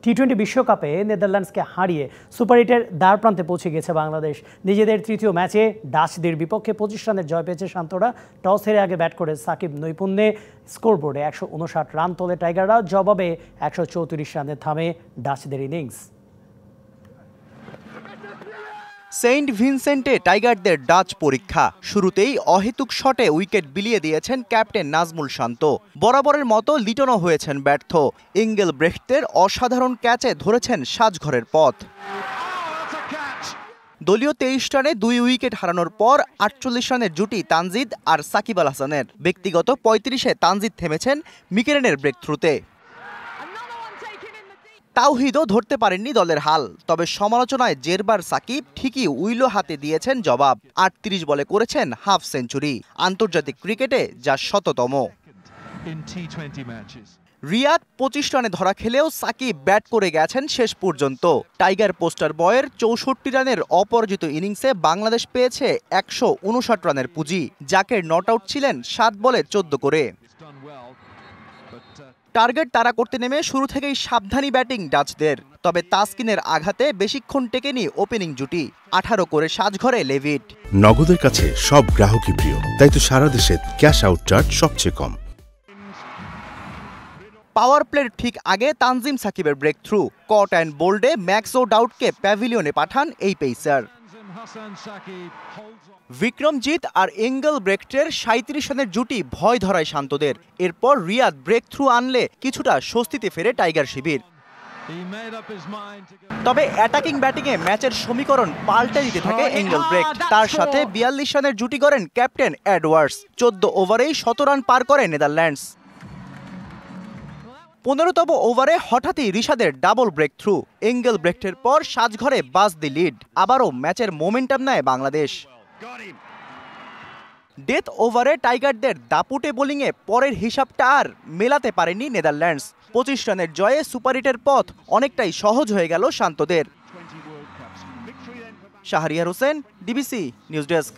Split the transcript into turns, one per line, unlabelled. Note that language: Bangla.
টি-20 বিশ্বকাপে নেদারল্যান্ডসকে হারিয়ে সুপার 8-এর দ্বার প্রান্তে পৌঁছে গেছে বাংলাদেশ। নিজেদের তৃতীয় ম্যাচে ডাচদের বিপক্ষে 25 রানের জয় পেয়েছে শান্তরা। টস হেরে আগে ব্যাট করে সাকিব নৈপুণ্যে স্কোরবোর্ডে 159 রান তোলে টাইগাররা। জবাবে 134 রানে থামে ডাচদের ইনিংস।
সেন্ট ভিনসেন্টে টাইগারদের ডাচ পরীক্ষা। শুরুতেই অহেতুক শটে উইকেট বিলিয়ে দিয়েছেন ক্যাপ্টেন নাজমুল শান্ত। বরাবরের মতো লিটনও হয়েছেন ব্যর্থ। ইঙ্গেলব্রেখটের অসাধারণ ক্যাচে ধরেছেন সাজঘরের পথ। দলীয় 23 রানে 2 উইকেট হারানোর পর 48 রানের জুটি তানজিদ আর সাকিব আল হাসানের। ব্যক্তিগত 35-এ তানজিদ থেমেছেন মিকেলেনের ব্রেক থ্রুতে। তাওহিদও ধরতে পারেননি দলের হাল। তবে সমালোচনায় জেরবার সাকিব ঠিকই উইলো হাতে দিয়েছেন জবাব। 38 বলে করেছেন হাফ সেঞ্চুরি। আন্তর্জাতিক ক্রিকেটে যা শততম। রিয়াদ 25 রানে ধরা খেলেও সাকিব ব্যাট করে গেছেন শেষ পর্যন্ত। টাইগার পোস্টার বয়ের 64 রানের অপরাজিত ইনিংসে বাংলাদেশ পেয়েছে 159 রানের পুঁজি। জাকের নট আউট ছিলেন 7 বলে 14 করে। টার্গেট তাড়া করতে নেমে শুরু থেকেই সাবধানী ব্যাটিং ডাচদের। তবে তাসকিনের আঘাতে বেশিক্ষণ টেকেনি ওপেনিং জুটি। 18 করে সাজঘরে লেভিট।
নগদের কাছে সব গ্রাহকই প্রিয়, তাই তো সারা দেশে ক্যাশ আউট চার্জ সবচেয়ে কম।
পাওয়ার প্লের ঠিক আগে তানজিম সাকিবের ব্রেক থ্রু। কট অ্যান্ড বোল্ডে ম্যাক্স ও ডাউটকে প্যাভিলিয়নে পাঠান এই পেসার। বিক্রমজিৎ আর ইঙ্গেলব্রেখটের 37 রানের জুটি ভয় ধরায় শান্তদের। এরপর রিয়াদ ব্রেক থ্রু আনলে কিছুটা স্বস্তিতে ফেরে টাইগার শিবির। তবে অ্যাটাকিং ব্যাটিংয়ে ম্যাচের সমীকরণ পাল্টে দিতে থাকে ইঙ্গেলব্রেখট। তার সাথে 42 রানের জুটি করেন ক্যাপ্টেন এডওয়ার্ডস। 14 ওভারেই 100 রান পার করে নেদারল্যান্ডস। 15তম ওভারে হঠাৎই রিশাদের ডাবল ব্রেক থ্রু। ইঙ্গেলব্রেখটের পর সাজঘরে বাজ দি লিড। আবারও ম্যাচের মোমেন্টাম নেয় বাংলাদেশ। ডেথ ওভারে টাইগারদের দাপুটে বোলিংয়ে পরের হিসাবটা আর মেলাতে পারেনি নেদারল্যান্ডস। 25 রানের জয়ে সুপার 8-এর পথ অনেকটাই সহজ হয়ে গেল শান্তদের। Shahriar Hossain, DBC news desk.